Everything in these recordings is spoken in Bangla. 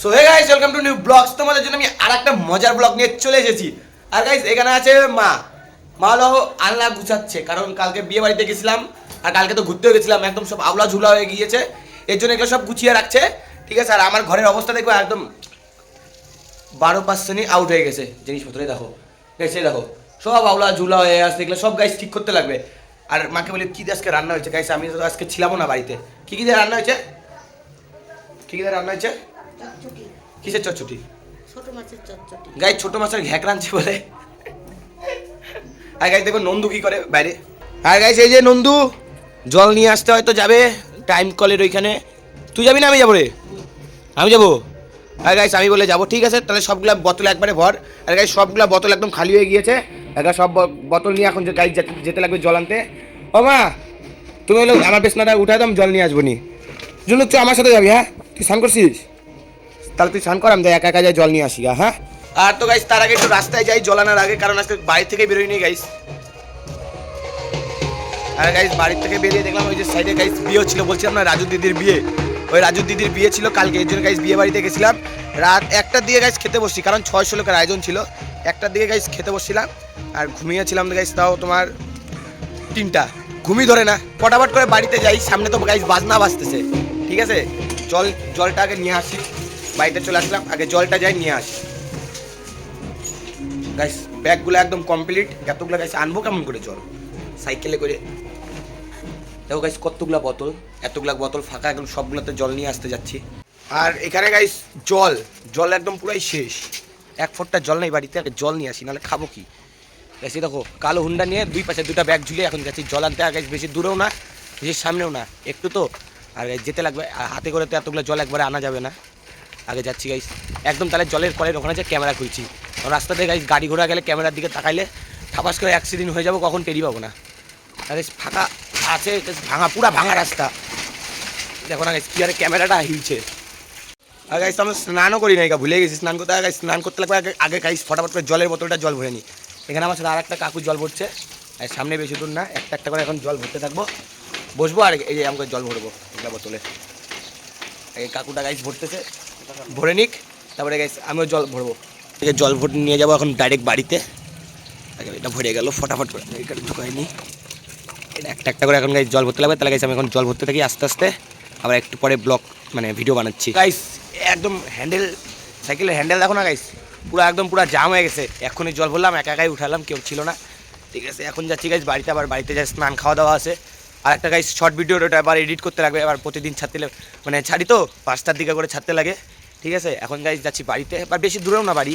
So hey guys, welcome to new vlogs. তোমাদের জন্য আমি আরেকটা মজার ব্লগ নিয়ে চলে এসেছি। আর গাইস, এখানে আছে মা। মা হলো আলনা গুছাচ্ছে, কারণ কালকে বিয়ে বাড়িতে গেছিলাম আর কালকে তো ঘুরতেও গেছিলাম, একদম সব আওলা ঝুলা হয়ে গিয়েছে। এর জন্য এগুলো সব গুছিয়ে রাখছে, ঠিক আছে। আর আমার ঘরের অবস্থা দেখবো একদম 12% আউট হয়ে গেছে জিনিসপত্রে। দেখো গাইস, এই দেখো সব আওলা ঝুলা হয়ে আসছে, এগুলো সব গাইস ঠিক করতে লাগবে। আর মাকে বলি কি দিয়ে আজকে রান্না হয়েছে। গাইস, আমি তো আজকে ছিলামও না বাড়িতে। কি দিয়ে রান্না হয়েছে? কি দিয়ে রান্না হয়েছে? চটচটি, কিসের চচ্চটি? ছোট মাছের চটচটি। গাই ছোট মাছের ঘ্যাক রাঁধছে বলে। আর গাইস দেখো নন্দু কি করে বাইরে। আর গাইস এই যে নন্দু জল নিয়ে আসতে হয়তো যাবে টাইম কলের ওইখানে। তুই যাবি না আমি যাবো রে? আমি যাবো। আর গাইস আমি বলে যাবো, ঠিক আছে তাহলে সবগুলা বোতল একবারে ভর। আর গাইস সবগুলা বোতল একদম খালি হয়ে গিয়েছে। একা সব বোতল নিয়ে এখন যে গাইস যেতে লাগবে জল আনতে। ও মা, তুমি হলো আমার বিছনাটা উঠাই দাম, জল নিয়ে আসবো নি। জন্য তুই আমার সাথে যাবি? হ্যাঁ, তুই স্নান করছিস? তাহলে তুই স্নান কর, আমি একা একা যাই জল নিয়ে আসি। হ্যাঁ। আর তো গাইস তার আগে একটু রাস্তায় যাই জল আনার আগে, কারণ আজকে বাড়ি থেকে বেরোয়নি গাইস। আর গাইস বাড়ি থেকে বেরিয়ে দেখলাম ওই যে সাইডে গাইস বিয়ে ছিল, বলছিলাম না রাজু দিদির বিয়ে। ওই রাজু দিদির বিয়ে ছিল কালকে, এর জন্য গাইস বিয়ে বাড়িতে গেছিলাম। রাত 1টার দিকে গাইস খেতে বসছি, কারণ 600 লোকের আয়োজন ছিল। 1টার দিকে গাইস খেতে বসছিলাম আর ঘুমিয়েছিলাম গাইস, তাও তোমার 3টা। ঘুমিয়ে ধরে না, ফটাফট করে বাড়িতে যাই, সামনে তো গাইস বাজনা বাজতেছে, ঠিক আছে। জলটা আগে নিয়ে আসি। বাড়িতে চলে আসলাম, আগে জলটা যাই নিয়ে আসি। গাইস ব্যাগগুলো একদম কমপ্লিট। এতগুলো গাইস আনবো কেমন করে জল সাইকেলে করে? দেখো গাইস কতগুলা বোতল, এতগুলা বোতল ফাঁকা, একদম সবগুলোতে জল নিয়ে আসতে যাচ্ছি। আর এখানে গাইস জল একদম পুরাই শেষ। 1 ফোঁটা জল নেই বাড়িতে, আগে জল নিয়ে আসি, নাহলে খাবো কি। গাইস দেখো কালো হুন্ডা নিয়ে দুই পাশে 2টা ব্যাগ ঝুলিয়ে এখন যাচ্ছি জল আনতে। আর গাইস বেশি দূরেও না, বেশি সামনেও না, একটু তো। আর যেতে লাগবে, হাতে করে তো এতগুলো জল একবারে আনা যাবে না। আগে যাচ্ছি গাইস একদম, তাহলে জলের কলের ওখানে যে ক্যামেরা খুলছি। রাস্তাতে গাইস গাড়ি ঘোড়া গেলে ক্যামেরার দিকে তাকাইলে ঠাপাস করে অ্যাক্সিডেন্ট হয়ে যাবো, কখন টেরি পাবো না। আর ফাঁকা আছে, পুরা ভাঙা রাস্তা। দেখো না গাইস কি আরে ক্যামেরাটা হিলছে। আর গাইস আমরা স্নানও করি না, ভুলে গেছি স্নান করতে। গাইস স্নান করতে লাগবে আগে গাইস ফটাফট করে জলের বোতলটা জল ভরে নিই। এখানে আমার সাথে আর একটা কাকু জল ভরছে, আর সামনে বেশি দূর না, একটা করে এখন জল ভরতে থাকবো। বসবো আর এই যে আমাকে জল ভরবো একটা বোতলে। এই কাকুটা গাইস ভরতেছে, ভরে নিক, তারপরে গাইস আমিও জল ভরবো। জল ভরে নিয়ে যাবো এখন ডাইরেক্ট বাড়িতে। এটা ভরে গেল, ফটাফট করে এটা ঢুকাই নি। এটা একটা করে এখন গাইস জল ভরতে লাগবে। তাহলে গাইস আমি এখন জল ভরতে থাকি আস্তে আস্তে, আবার একটু পরে ব্লগ মানে ভিডিও বানাচ্ছি। গাইস একদম সাইকেলের হ্যান্ডেল দেখো না গাইস, পুরো জাম হয়ে গেছে। এখনই জল ভরলাম, একাই উঠালাম, কেউ ছিল না, ঠিক আছে। এখন যাচ্ছি গাইস বাড়িতে, আবার বাড়িতে যাই স্নান খাওয়া দাওয়া আছে। আর একটা গাইস শর্ট ভিডিওটা আবার এডিট করতে লাগবে, আবার প্রতিদিন ছাড়তে মানে ছাড়ি তো 5টার দিকে করে ছাড়তে লাগে, ঠিক আছে। এখন গাইস যাচ্ছি বাড়িতে, আবার বেশি দূরেও না, বাড়ি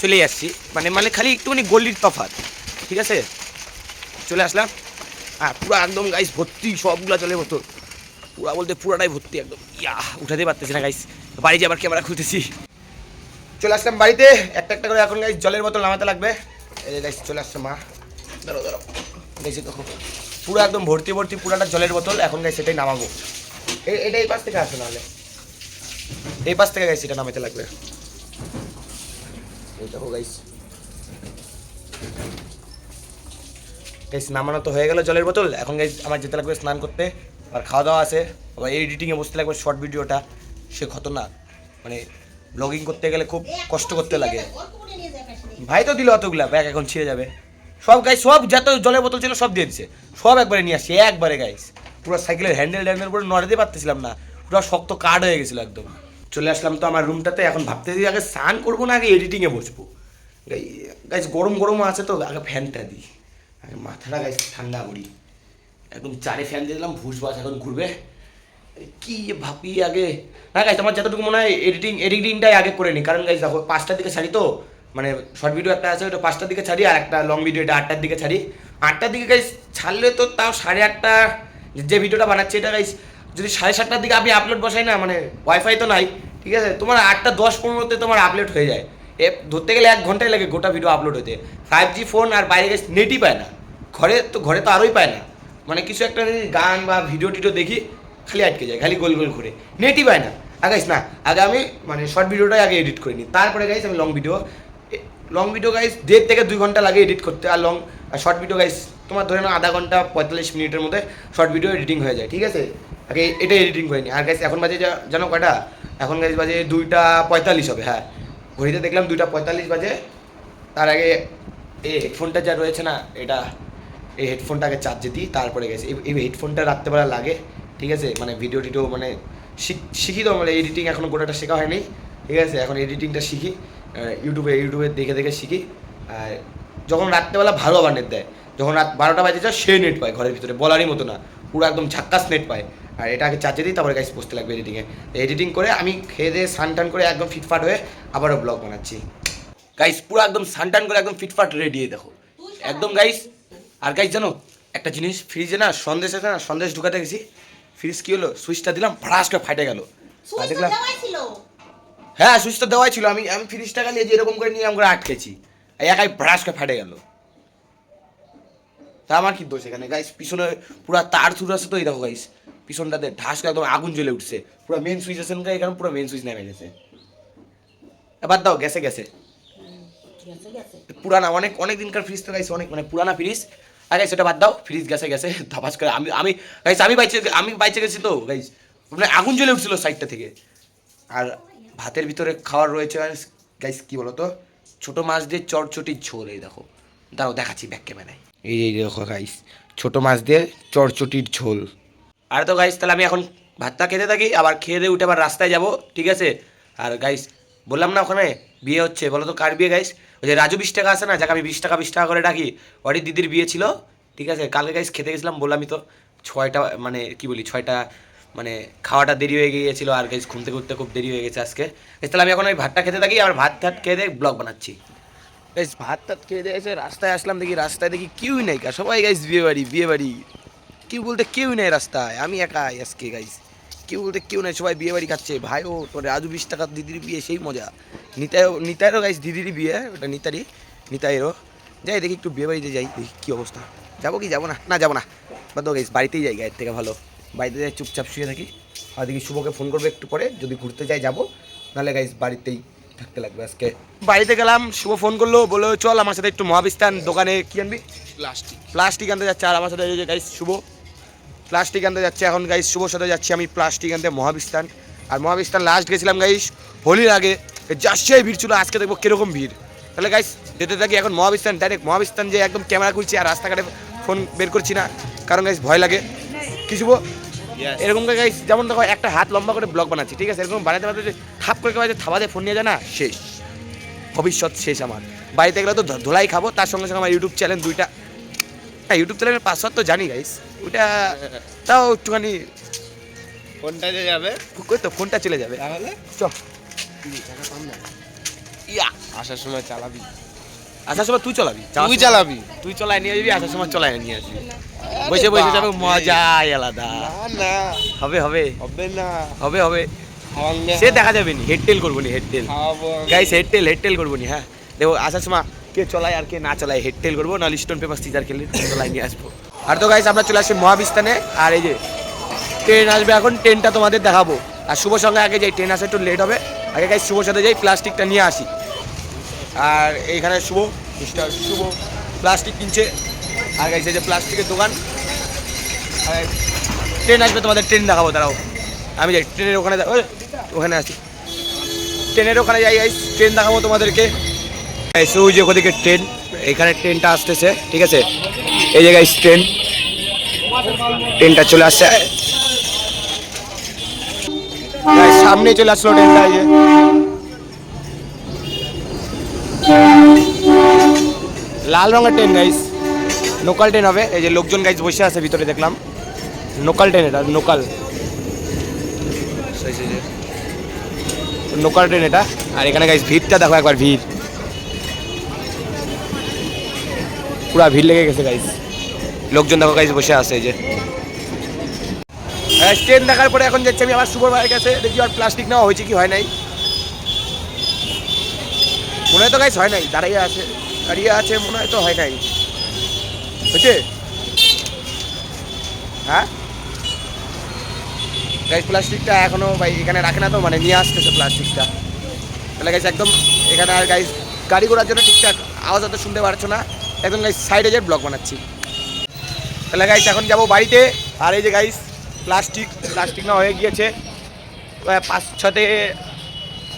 চলেই আসছি, মানে খালি একটুখানি গলির তফাৎ, ঠিক আছে। চলে আসলাম। হ্যাঁ পুরো একদম গাইস ভর্তি, সবগুলা জলের বোতল, পুরা বলতে পুরাটাই ভর্তি একদম। উঠাতে পারতেছি না গাইস, বাড়ি যাবার ক্যামেরা খুলতেছি। চলে আসলাম বাড়িতে, একটা করে এখন গাইস জলের বোতল নামাতে লাগবে। এই যে গাইস চলে আসছে মা, ধরো গাইস দেখো পুরো একদম ভর্তি পুরাটা জলের বোতল। এখন গাইস সেটাই নামাবো। এটা এই পাশ থেকে আসো, নাহলে এই পাশ থেকে গাইস এটা নামাতে লাগবে। এই দেখো গাইস নামানো তো হয়ে গেল জলের বোতল। এখন গাইস আমার যেতে লাগবে স্নান করতে, আর খাওয়া দাওয়া আছে, আবার এডিটিংয়ে বসতে লাগবে। শর্ট ভিডিওটা সে খতরনাক, মানে ব্লগিং করতে গেলে খুব কষ্ট করতে লাগে। ভাই তো দিল অতগুলা, ব্যাগ এখন ছিঁড়ে যাবে। সব গাইস সব যত জলের বোতল ছিল সব দিয়ে দিচ্ছে, সব একবারে নিয়ে আসছি একবারে গাইস। পুরো সাইকেলের হ্যান্ডেল পুরো নড়াতে পারতেছিলাম না, পুরো শক্ত কার্ড হয়ে গেছিলো একদম। চলে আসলাম তো আমার রুমটাতে, এখন ভাবতেছি আগে স্নান করবো না আগে এডিটিংয়ে বসবো। গাইস গরমও আছে তো, আগে ফ্যানটা দিই, আগে মাথাটা গাইস ঠান্ডা করি। একদম 4 ফ্যান দিয়ে দিলাম, ভুস বাস এখন ঘুরবে। কি ভাবি আগে না গাইস, আমার যতটুকু মনে হয় এডিটিংটাই আগে করে নিই। কারণ গাইস দেখো 5টার দিকে ছাড়ি তো, মানে শর্ট ভিডিও একটা আছে ওটা 5টার দিকে ছাড়ি, আর একটা লং ভিডিও এটা 8টার দিকে ছাড়ি। 8টার দিকে গাইস ছাড়লে তো তাও 8:30 যে ভিডিওটা বানাচ্ছি এটা গাইস যদি 7:30টার দিকে আপনি আপলোড বসাই না, মানে ওয়াইফাই তো নাই, ঠিক আছে, তোমার 8:10-15 তোমার আপলোড হয়ে যায়। ধরতে গেলে 1 ঘন্টাই লাগে গোটা ভিডিও আপলোড হতে। 5G ফোন, আর বাইরে গাইস নেটই পায় না, ঘরে তো আরোই পায় না। মানে কিছু একটা গান বা ভিডিও টিডিও দেখি, খালি আটকে যায়, খালি গোল ঘুরে, নেটই পায় না। গাইস না, আগে আমি মানে শর্ট ভিডিওটাই আগে এডিট করে নিই, তারপরে গাইস আমি লং ভিডিও গাইস 1.5 থেকে 2 ঘন্টা লাগে এডিট করতে। আর শর্ট ভিডিও গাইস তোমার ধরে নাও আধা ঘন্টা 45 মিনিটের মধ্যে শর্ট ভিডিও এডিটিং হয়ে যায়, ঠিক আছে। আগে এটা এডিটিং করে নিই। আর গাইস এখন বাজে জানো কয়টা? এখন গাইস বাজে 2:45 হবে। হ্যাঁ, ঘড়িতে দেখলাম 2:45 বাজে। তার আগে এই হেডফোনটা যা রয়েছে না, এটা এই হেডফোনটাকে চার্জে দিই, তারপরে গেছে এই হেডফোনটা রাত্রেবেলা লাগে, ঠিক আছে। মানে ভিডিও টিডিও মানে শিখি তো, মানে এডিটিং এখনও গোটাটা শেখা হয়নি, ঠিক আছে। এখন এডিটিংটা শিখি, ইউটিউবে দেখে দেখে শিখি। আর যখন রাত্রেবেলা ভালো আবার নেট দেয়, যখন রাত 12টা বাজে যায় সে নেট পায় ঘরের ভিতরে, বলারই মতো না, পুরো একদম ঝাক্কাস নেট পায়। আর এটাকে চার্জে দিই, তারপরে গাইস বসতে লাগবে এডিটিংয়ে। এডিটিং করে আমি খেয়ে দিয়ে সান করে একদম ফিটফাট হয়ে আবারও ব্লগ বানাচ্ছি গাইস। পুরো একদম সান করে একদম ফিটফাট রেডি, দেখো একদম গাইস। আর গাইস জানো একটা জিনিস, ফ্রিজে না সন্দেশ আছে না, সন্দেশ ঢুকাতে গেছি, ফ্রিজ কি হলো, সুইচটা দিলাম ফ্রাস করে ফাটে গেল। আর দেখলাম হ্যাঁ সুইচটা দেওয়াই ছিল, আমি ফ্রিজটা খালি যেরকম করে নিয়ে আমরা আটকেছি, একাই ফ্রাস করে ফাটে গেল। তা আমার কি দোষ এখানে গাইস? পিছনে পুরো তার থুর আছে তো, এই দেখো গাইস পিছনটাতে ঢাস করে একদম আগুন জ্বলে উঠছে, পুরো মেন সুইচ আছে না এখানে, পুরো মেন সুইচ নেমে গেছে। এবার দাও গেছে পুরানা অনেক দিনকার ফ্রিজ তো গাইস, অনেক মানে পুরানা ফ্রিজ। আগে সেটা বাদ দাও, ফ্রিজ গেছে ধাপাস করে আমি বাইচে গেছি তো গাইস, মানে আগুন জ্বলে উঠছিল সাইডটা থেকে। আর ভাতের ভিতরে খাওয়ার রয়েছে গাইস কি বলো তো, ছোট মাছ দিয়ে চটচটির ঝোল। এই দেখো দাঁড়াও দেখাচ্ছি ব্যাক ক্যামেরায়, এই দেখো গাইস ছোট মাছ দিয়ে চটচটির ঝোল। আর তো গাইস তাহলে আমি এখন ভাতটা খেতে থাকি, আবার খেয়ে দিয়ে উঠে আবার রাস্তায় যাব, ঠিক আছে। আর গাইস বললাম না ওখানে বিয়ে হচ্ছে, বলো তো কার বিয়ে গাইস? ওই যে রাজু 20 টাকা আছে না, যাকে আমি 20 টাকা করে ডাকি, ওরই দিদির বিয়ে ছিল, ঠিক আছে। কালকে গাইস খেতে গেছিলাম, বললামই তো 6টা মানে কি বলি 6টা মানে খাওয়াটা দেরি হয়ে গিয়েছিল। আর গাইস ঘুম থেকে উঠতে খুব দেরি হয়ে গেছে আজকে। তাহলে আমি এখন ওই ভাতটা খেতে থাকি, আর ভাত খেয়ে দিয়ে ব্লগ বানাচ্ছি গাইস। ভাত খেয়ে দিয়ে এসে রাস্তায় আসলাম, রাস্তায় দেখি কেউই নেই, সবাই গাইস বিয়ে বাড়ি। কেউ বলতে কেউ নেই রাস্তায়, আমি একাই আজকে গাইস। কেউ বলতে কেউ নেই, সবাই বিয়ে বাড়ি খাচ্ছে। ভাই ও তোর রাজু 20 টাকা দিদির বিয়ে, সেই মজা। নিতাইরও গাইস দিদিরই বিয়ে, ওটা নিতাইরও। যাই দেখি একটু বিয়ে বাড়িতে যাই, দেখি কী অবস্থা। যাবো কি যাবো না যাবো না, বাদ গাইস বাড়িতেই যাই, গায়ের থেকে ভালো বাড়িতে যাই, চুপচাপ শুয়ে থাকি। আর দেখি শুভকে ফোন করবে একটু পরে, যদি ঘুরতে যাই যাবো, নাহলে গাইস বাড়িতেই থাকতে লাগবে আজকে। বাড়িতে গেলাম, শুভ ফোন করলো, বললো চল আমার সাথে একটু মহাবিস্তান দোকানে কি আনবি, প্লাস্টিক আনতে যাচ্ছে। আর আমার সাথে এই যে গাইস শুভ প্লাস্টিক আনতে যাচ্ছে। এখন গাইস শুভর সাথে যাচ্ছি আমি প্লাস্টিক আনতে মহাবিস্তান। আর মহাবিস্তান লাস্ট গেছিলাম গাইস হোলির আগে, যাচ্ছে ভিড় ছিল, আজকে দেখবো কিরকম ভিড়। তাহলে গাইস যেতে থাকি এখন মহাবিস্তান, ডাইরেক্ট মহাবিস্তান যে একদম ক্যামেরা খুলছি, আর রাস্তাঘাটে ফোন বের করছি না, কারণ গাইস ভয় লাগে। কি শুভ এরকম করে গাইস, যেমন দেখো একটা হাত লম্বা করে ব্লগ বানাচ্ছি, ঠিক আছে। এরকম বানাতে বানাতে থাপ করে থাবাতে ফোন নিয়ে যায় না, শেষ, ভবিষ্যৎ শেষ আমার। বাড়িতে গেলে তো ধোলাই খাবো, তার সঙ্গে সঙ্গে আমার ইউটিউব চ্যানেল 2টা, হ্যাঁ ইউটিউব চ্যানেলের পাসওয়ার্ড তো জানি গাইস, ওইটা তাও একটুখানি ফোনটা যে যাবে, ওই তো ফোনটা চলে যাবে, তাহলে চ ইয়া আসার সময় চালাবি, আসার সময় তুই চলাবি, তুই চালাবি, তুই চলাই নিয়ে যাবি, আসার সময় চলাই নিয়ে আসবি, বসে বসে যাবে, মজাই আলাদা। না হবে হবে হবে না, হবে হবে খাওয়াঙ্গে সে দেখা যাবে নি, হেডটেল করবো নি, হেডটেল খাওয়াবো গাইস, হেডটেল করবো নি। হ্যাঁ দেখো আসার সময় কে চলায় আর কে না চলায় হেডটেল করবো, নাহলে স্টোন পেপার সিজার খেলে চলাই নিয়ে আসবো। আর তো গাইস আমরা চলে আসছি মহাবিস্তানে, আর এই যে ট্রেন আসবে এখন, ট্রেনটা তোমাদের দেখাবো। আর শুভ সঙ্গে আগে যাই, ট্রেন আসে একটু লেট হবে, আগে গাইস শুভর সাথে যাই প্লাস্টিকটা নিয়ে আসি। আর এইখানে শুভ মিস্টার শুভ প্লাস্টিক কিনছে, আর গাইস এই যে প্লাস্টিকের দোকান। আর ট্রেন আসবে তোমাদের, ট্রেন দেখাবো, দাঁড়াও আমি যাই ট্রেনের ওখানে, ওখানে আছি, ট্রেনের ওখানে যাই গাইস, ট্রেন দেখাবো তোমাদেরকে। ওই যে ওদিকে ট্রেন, এখানে ট্রেনটা আসতেছে, ঠিক আছে। এই যে গাইস ট্রেনটা চলে আসছে, সামনে চলে আসলো ট্রেনটা, এই যে লাল রঙের ট্রেন গাইস, লোকাল ট্রেন হবে। এই যে লোকজন গাইস বসে আছে ভিতরে, দেখলাম লোকাল ট্রেন, এটা লোকাল ট্রেন এটা। আর এখানে গাইস ভিড়টা দেখো একবার, ভিড় পুরা ভিড় লেগে গেছে গাইস, লোকজন দেখো গাইস বসে আছে। এই যে ট্রেন দেখার পরে এখন যাচ্ছি আমি আবার শুভর ভাইয়ের কাছে, দেখি আর প্লাস্টিক নেওয়া হয়েছে কি হয় নাই, মনে হয় তো গাইস হয় নাই, দাঁড়িয়ে আছে মনে হয় তো হয় নাই, হয়েছে হ্যাঁ গাইস। প্লাস্টিকটা এখনো ভাই এখানে রাখে না তো, মানে নিয়ে আসতেছে প্লাস্টিকটা। তাহলে গাইস একদম এখানে আর গাইস গাড়ি ঘোড়ার জন্য ঠিকঠাক আওয়াজ হয়তো শুনতে পারছো না, একদম গাইস সাইডে যে ব্লগ বানাচ্ছি। তাহলে গাইস এখন যাবো বাড়িতে। আর এই যে গাইস প্লাস্টিক না হয়ে গিয়েছে, 5 6 থেকে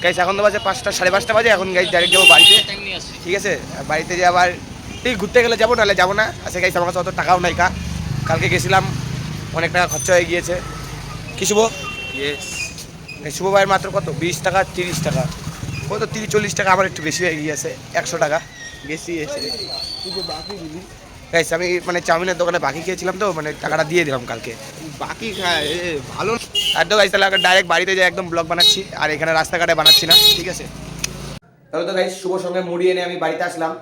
গাইস এখন তো বাজে 5টা 5:30 বাজে। এখন গাইস ডাইরেক্ট যাবো বাড়িতে, ঠিক আছে? আর বাড়িতে যে আবার ঠিক ঘুরতে গেলে যাবো, নাহলে যাবো না। আচ্ছা গাইস আমার কাছে অত টাকাও নাই, কালকে গেছিলাম অনেক টাকা খরচা হয়ে গিয়েছে। কি শুভ? ইয়েস। শুভ ভাইয়ের মাত্র কত 20 টাকা 30 টাকা, কত 30-40 টাকা আমার একটু বেশি হয়ে গিয়েছে, 100 টাকা বেশি এসে। গাইস আমি মানে চাউমিনের দোকানে বাকি খেয়েছিলাম, তো মানে টাকাটা দিয়ে দিলাম কালকে। বাকি খায় ভালো। আর তো গাইস তাহলে ডাইরেক্ট বাড়িতে যাই, একদম ব্লগ বানাচ্ছি, আর এখানে রাস্তাঘাটে বানাচ্ছি না, ঠিক আছে? তাহলে তো গাইস শুভ সঙ্গে মুড়ি এনে আমি বাড়িতে আসলাম।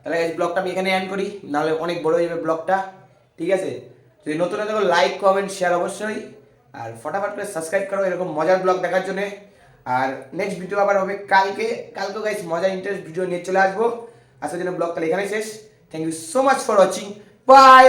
তাহলে গাইস ব্লগটা আমি এখানে এন্ড করি, নাহলে অনেক বড় হয়ে যাবে ব্লগটা, ঠিক আছে? যদি নতুন হয়ে থাকো লাইক কমেন্ট শেয়ার অবশ্যই, আর ফটাফট করে সাবস্ক্রাইব করো এরকম মজার ব্লগ দেখার জন্য। আর নেক্সট ভিডিও আবার হবে কালকে গাইস মজার ইন্টারেস্ট ভিডিও নিয়ে চলে আসবো। আজকের জন্য ব্লগ তাহলে এখানেই শেষ। Thank you so much for watching, by.